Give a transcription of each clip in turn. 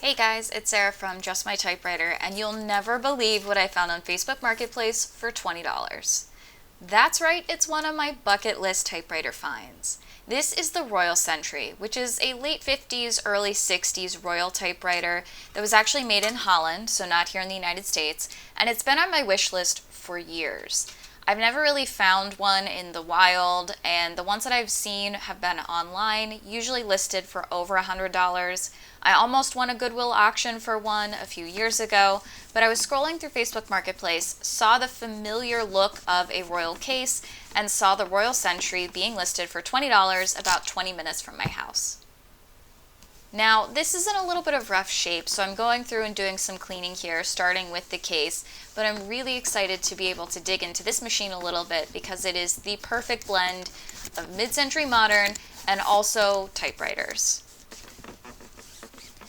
Hey guys, it's Sarah from Just My Typewriter, and you'll never believe what I found on Facebook Marketplace for $20. That's right, it's one of my bucket list typewriter finds. This is the Royal Sentry, which is a late 50s, early 60s Royal typewriter that was actually made in Holland, so not here in the United States, and it's been on my wish list for years. I've never really found one in the wild, and the ones that I've seen have been online, usually listed for over $100. I almost won a Goodwill auction for one a few years ago, but I was scrolling through Facebook Marketplace, saw the familiar look of a Royal case, and saw the Royal Sentry being listed for $20 about 20 minutes from my house. Now, this is in a little bit of rough shape, so I'm going through and doing some cleaning here, starting with the case, but I'm really excited to be able to dig into this machine a little bit because it is the perfect blend of mid-century modern and also typewriters.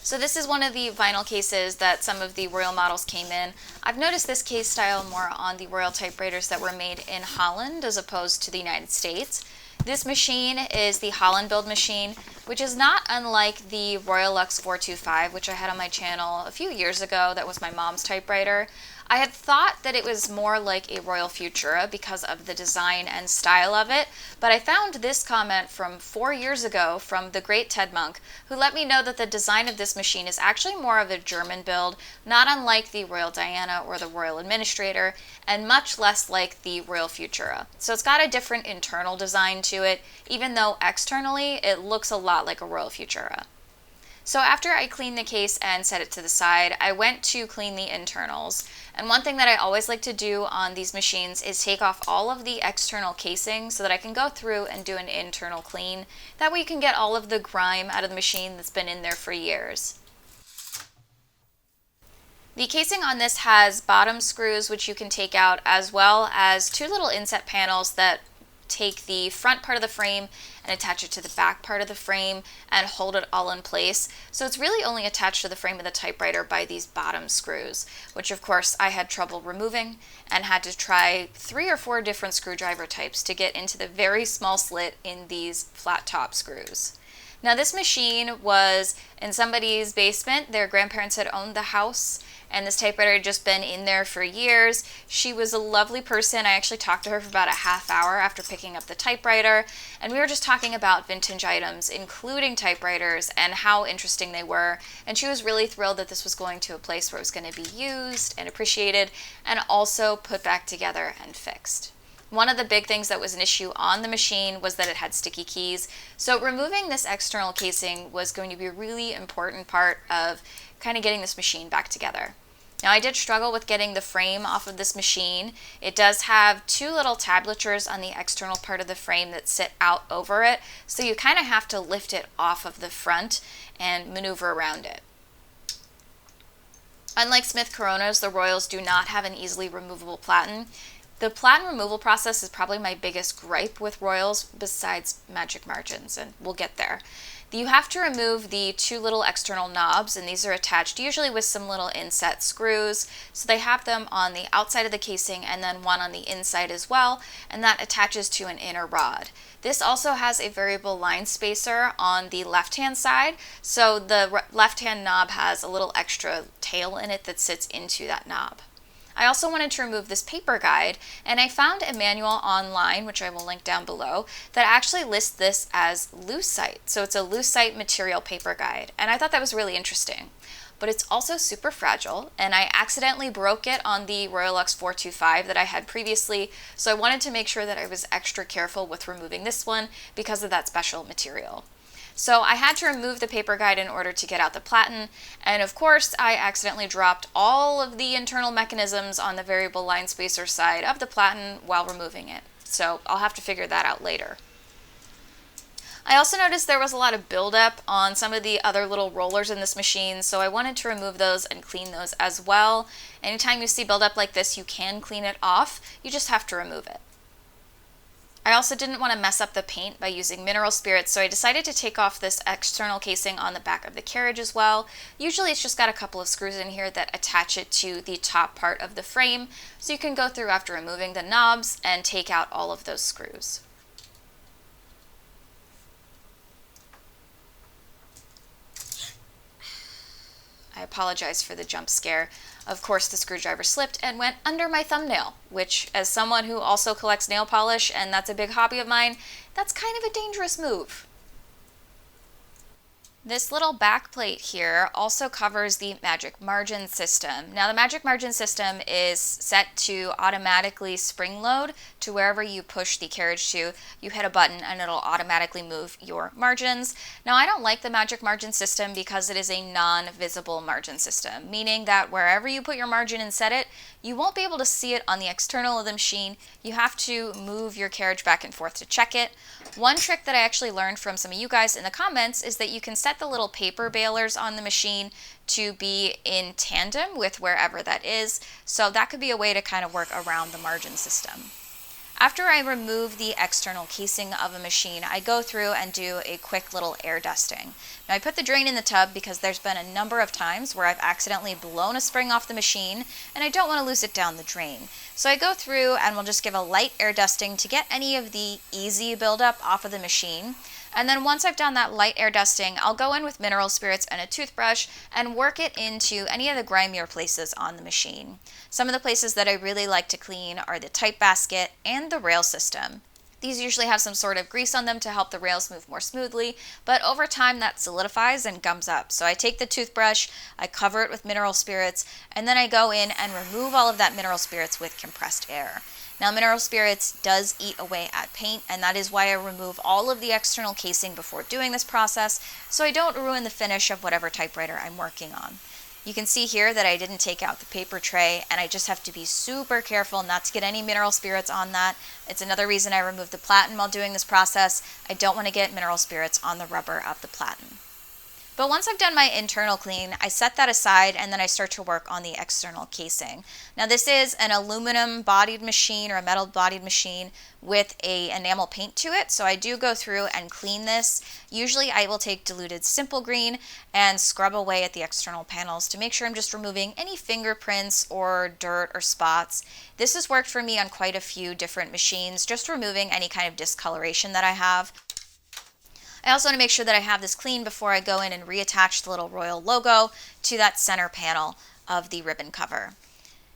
So this is one of the vinyl cases that some of the Royal models came in. I've noticed this case style more on the Royal typewriters that were made in Holland as opposed to the United States. This machine is the Holland build machine, which is not unlike the Royal Lux 425, which I had on my channel a few years ago. That was my mom's typewriter. I had thought that it was more like a Royal Futura because of the design and style of it, but I found this comment from 4 years ago from the great Ted Monk, who let me know that the design of this machine is actually more of a German build, not unlike the Royal Diana or the Royal Administrator, and much less like the Royal Futura. So it's got a different internal design to it, even though externally it looks a lot like a Royal Futura. So after I cleaned the case and set it to the side, I went to clean the internals. And one thing that I always like to do on these machines is take off all of the external casing so that I can go through and do an internal clean. That way you can get all of the grime out of the machine that's been in there for years. The casing on this has bottom screws which you can take out, as well as two little inset panels that take the front part of the frame and attach it to the back part of the frame and hold it all in place. So it's really only attached to the frame of the typewriter by these bottom screws, which of course I had trouble removing and had to try 3 or 4 different screwdriver types to get into the very small slit in these flat top screws. Now this machine was in somebody's basement. Their grandparents had owned the house, and this typewriter had just been in there for years. She was a lovely person. I actually talked to her for about a half hour after picking up the typewriter, and we were just talking about vintage items, including typewriters, and how interesting they were. And she was really thrilled that this was going to a place where it was going to be used and appreciated, and also put back together and fixed. One of the big things that was an issue on the machine was that it had sticky keys. So removing this external casing was going to be a really important part of kind of getting this machine back together. Now I did struggle with getting the frame off of this machine. It does have 2 little tablatures on the external part of the frame that sit out over it, so you kind of have to lift it off of the front and maneuver around it. Unlike Smith Coronas, the Royals do not have an easily removable platen. The platen removal process is probably my biggest gripe with Royals besides magic margins, and we'll get there. You have to remove the 2 little external knobs, and these are attached usually with some little inset screws. So they have them on the outside of the casing and then one on the inside as well, and that attaches to an inner rod. This also has a variable line spacer on the left-hand side, so the left-hand knob has a little extra tail in it that sits into that knob. I also wanted to remove this paper guide, and I found a manual online, which I will link down below, that actually lists this as lucite. So it's a lucite material paper guide, and I thought that was really interesting. But it's also super fragile, and I accidentally broke it on the Royal Lux 425 that I had previously, so I wanted to make sure that I was extra careful with removing this one because of that special material. So I had to remove the paper guide in order to get out the platen, and of course I accidentally dropped all of the internal mechanisms on the variable line spacer side of the platen while removing it. So I'll have to figure that out later. I also noticed there was a lot of buildup on some of the other little rollers in this machine, so I wanted to remove those and clean those as well. Anytime you see buildup like this, you can clean it off. You just have to remove it. I also didn't want to mess up the paint by using mineral spirits, so I decided to take off this external casing on the back of the carriage as well. Usually it's just got a couple of screws in here that attach it to the top part of the frame, so you can go through after removing the knobs and take out all of those screws. I apologize for the jump scare. Of course, the screwdriver slipped and went under my thumbnail, which, as someone who also collects nail polish, and that's a big hobby of mine, that's kind of a dangerous move. This little back plate here also covers the magic margin system. Now the magic margin system is set to automatically spring load to wherever you push the carriage to. You hit a button and it'll automatically move your margins. Now I don't like the magic margin system because it is a non-visible margin system, meaning that wherever you put your margin and set it, you won't be able to see it on the external of the machine. You have to move your carriage back and forth to check it. One trick that I actually learned from some of you guys in the comments is that you can set the little paper bailers on the machine to be in tandem with wherever that is. So that could be a way to kind of work around the margin system. After I remove the external casing of a machine, I go through and do a quick little air dusting. Now I put the drain in the tub because there's been a number of times where I've accidentally blown a spring off the machine and I don't want to lose it down the drain. So I go through and we'll just give a light air dusting to get any of the easy buildup off of the machine. And then once I've done that light air dusting, I'll go in with mineral spirits and a toothbrush and work it into any of the grimier places on the machine. Some of the places that I really like to clean are the type basket and the rail system. These usually have some sort of grease on them to help the rails move more smoothly, but over time that solidifies and gums up. So I take the toothbrush, I cover it with mineral spirits, and then I go in and remove all of that mineral spirits with compressed air. Now mineral spirits does eat away at paint, and that is why I remove all of the external casing before doing this process, so I don't ruin the finish of whatever typewriter I'm working on. You can see here that I didn't take out the paper tray, and I just have to be super careful not to get any mineral spirits on that. It's another reason I removed the platen while doing this process. I don't want to get mineral spirits on the rubber of the platen. But once I've done my internal clean, I set that aside and then I start to work on the external casing. Now this is an aluminum bodied machine or a metal bodied machine with a enamel paint to it. So I do go through and clean this. Usually I will take diluted simple green and scrub away at the external panels to make sure I'm just removing any fingerprints or dirt or spots. This has worked for me on quite a few different machines, just removing any kind of discoloration that I have. I also want to make sure that I have this clean before I go in and reattach the little royal logo to that center panel of the ribbon cover.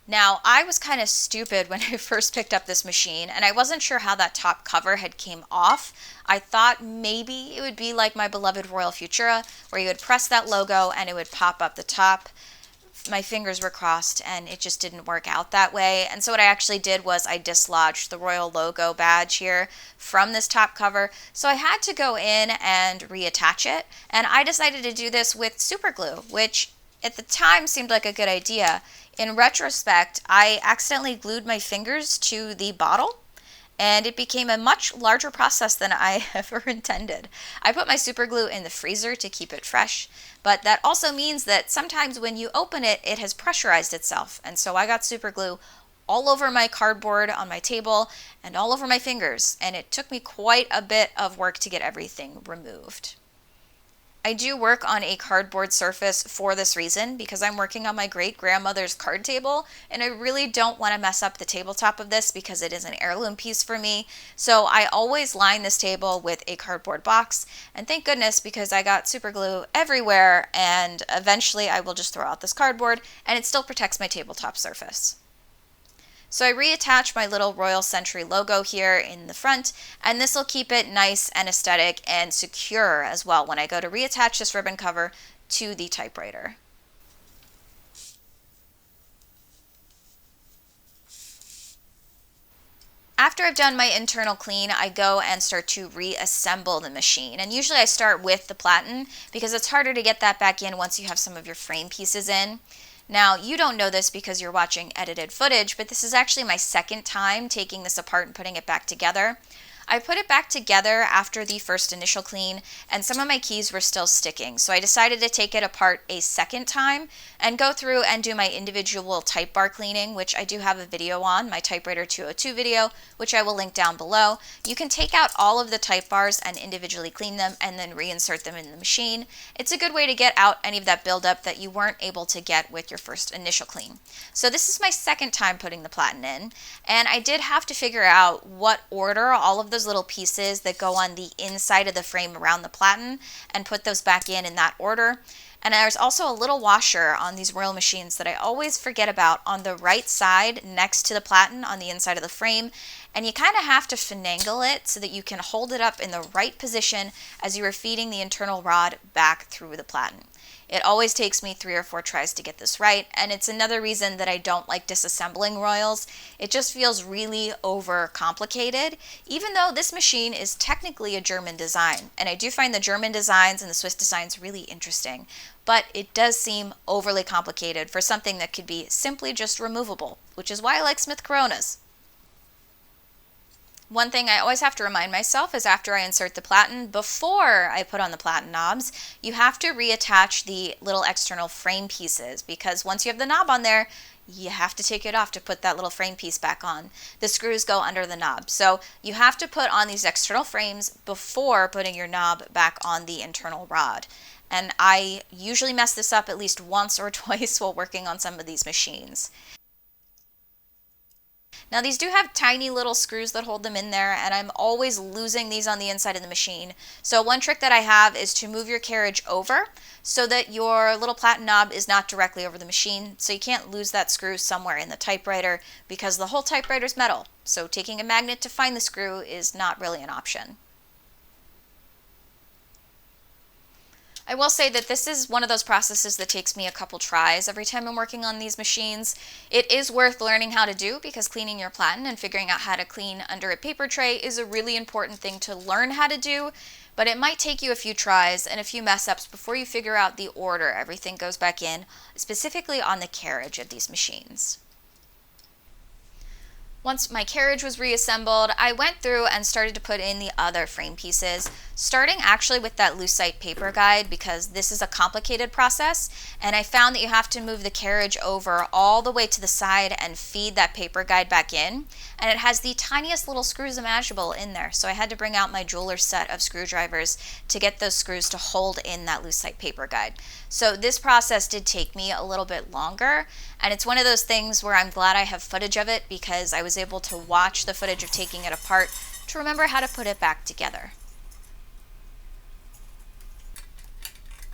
Now, I was kind of stupid when I first picked up this machine, and I wasn't sure how that top cover had came off. I thought maybe it would be like my beloved Royal Futura, where you would press that logo and it would pop up the top. My fingers were crossed and it just didn't work out that way. And so what I actually did was I dislodged the royal logo badge here from this top cover. So I had to go in and reattach it. And I decided to do this with super glue, which at the time seemed like a good idea. In retrospect, I accidentally glued my fingers to the bottle, and it became a much larger process than I ever intended. I put my super glue in the freezer to keep it fresh, but that also means that sometimes when you open it, it has pressurized itself. And so I got super glue all over my cardboard on my table and all over my fingers, and it took me quite a bit of work to get everything removed. I do work on a cardboard surface for this reason, because I'm working on my great-grandmother's card table, and I really don't want to mess up the tabletop of this because it is an heirloom piece for me. So I always line this table with a cardboard box, and thank goodness, because I got super glue everywhere, and eventually I will just throw out this cardboard, and it still protects my tabletop surface. So I reattach my little Royal Century logo here in the front, and this will keep it nice and aesthetic and secure as well when I go to reattach this ribbon cover to the typewriter. After I've done my internal clean, I go and start to reassemble the machine. And usually I start with the platen because it's harder to get that back in once you have some of your frame pieces in. Now, you don't know this because you're watching edited footage, but this is actually my second time taking this apart and putting it back together. I put it back together after the first initial clean, and some of my keys were still sticking. So I decided to take it apart a second time and go through and do my individual type bar cleaning, which I do have a video on, my Typewriter 202 video, which I will link down below. You can take out all of the type bars and individually clean them and then reinsert them in the machine. It's a good way to get out any of that buildup that you weren't able to get with your first initial clean. So this is my second time putting the platen in, and I did have to figure out what order all of those little pieces that go on the inside of the frame around the platen and put those back in that order. And there's also a little washer on these Royal machines that I always forget about on the right side next to the platen on the inside of the frame. And you kind of have to finagle it so that you can hold it up in the right position as you are feeding the internal rod back through the platen. It always takes me 3 or 4 tries to get this right, and it's another reason that I don't like disassembling Royals. It just feels really over complicated, even though this machine is technically a German design, and I do find the German designs and the Swiss designs really interesting, but it does seem overly complicated for something that could be simply just removable, which is why I like Smith Coronas. One thing I always have to remind myself is after I insert the platen, before I put on the platen knobs, you have to reattach the little external frame pieces, because once you have the knob on there, you have to take it off to put that little frame piece back on. The screws go under the knob. So you have to put on these external frames before putting your knob back on the internal rod. And I usually mess this up at least once or twice while working on some of these machines. Now these do have tiny little screws that hold them in there, and I'm always losing these on the inside of the machine. So one trick that I have is to move your carriage over so that your little platen knob is not directly over the machine, so you can't lose that screw somewhere in the typewriter because the whole typewriter is metal. So taking a magnet to find the screw is not really an option. I will say that this is one of those processes that takes me a couple tries every time I'm working on these machines. It is worth learning how to do because cleaning your platen and figuring out how to clean under a paper tray is a really important thing to learn how to do, but it might take you a few tries and a few mess ups before you figure out the order everything goes back in, specifically on the carriage of these machines. Once my carriage was reassembled, I went through and started to put in the other frame pieces, starting actually with that Lucite paper guide because this is a complicated process, and I found that you have to move the carriage over all the way to the side and feed that paper guide back in, and it has the tiniest little screws imaginable in there, so I had to bring out my jeweler's set of screwdrivers to get those screws to hold in that Lucite paper guide. So this process did take me a little bit longer, and it's one of those things where I'm glad I have footage of it because I was able to watch the footage of taking it apart to remember how to put it back together.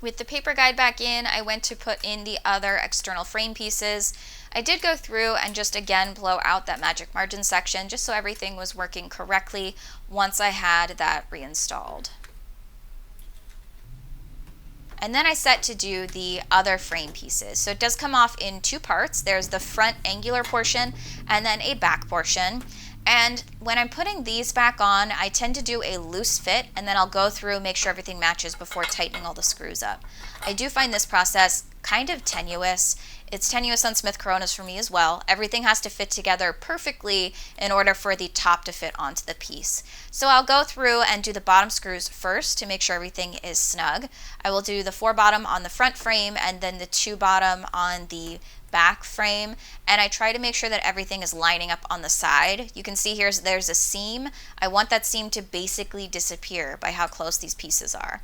With the paper guide back in, I went to put in the other external frame pieces. I did go through and just again blow out that magic margin section just so everything was working correctly once I had that reinstalled. And then I set to do the other frame pieces. So it does come off in 2 parts. There's the front angular portion and then a back portion. And when I'm putting these back on, I tend to do a loose fit and then I'll go through, make sure everything matches before tightening all the screws up. I do find this process kind of tenuous. It's tenuous on Smith Coronas for me as well. Everything has to fit together perfectly in order for the top to fit onto the piece. So I'll go through and do the bottom screws first to make sure everything is snug. I will do the 4 bottom on the front frame and then the 2 bottom on the back frame, and I try to make sure that everything is lining up on the side. You can see here there's a seam. I want that seam to basically disappear by how close these pieces are.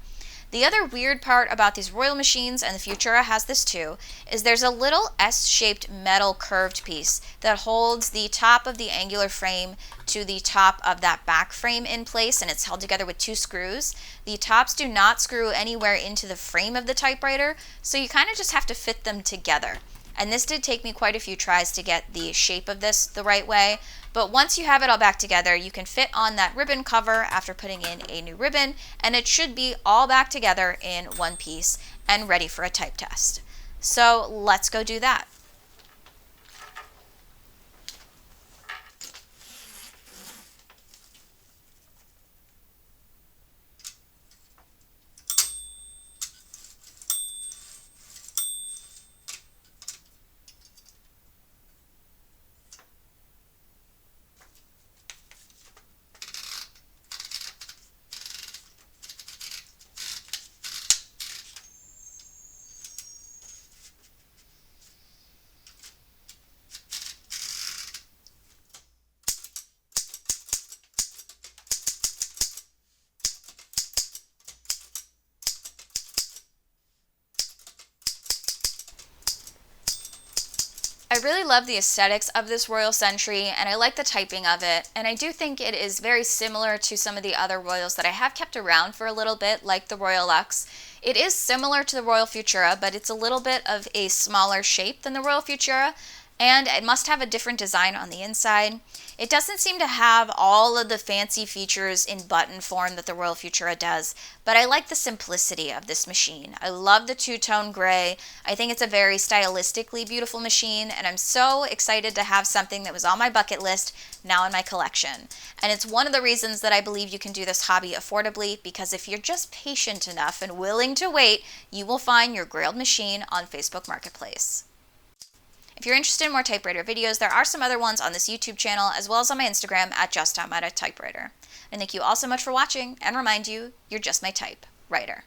The other weird part about these Royal machines, and the Futura has this too, is there's a little S-shaped metal curved piece that holds the top of the angular frame to the top of that back frame in place, and it's held together with 2 screws. The tops do not screw anywhere into the frame of the typewriter, so you kind of just have to fit them together. And this did take me quite a few tries to get the shape of this the right way, but once you have it all back together, you can fit on that ribbon cover after putting in a new ribbon, and it should be all back together in one piece and ready for a type test. So let's go do that. I really love the aesthetics of this Royal Century, and I like the typing of it, and I do think it is very similar to some of the other Royals that I have kept around for a little bit, like the Royal Lux. It is similar to the Royal Futura, but it's a little bit of a smaller shape than the Royal Futura, and it must have a different design on the inside. It doesn't seem to have all of the fancy features in button form that the Royal Futura does, but I like the simplicity of this machine. I love the two-tone gray. I think it's a very stylistically beautiful machine, and I'm so excited to have something that was on my bucket list now in my collection. And it's one of the reasons that I believe you can do this hobby affordably, because if you're just patient enough and willing to wait, you will find your grailed machine on Facebook Marketplace. If you're interested in more typewriter videos, there are some other ones on this YouTube channel, as well as on my Instagram at JustTimeOutATypewriter. And thank you all so much for watching, and remind you, you're just my type writer.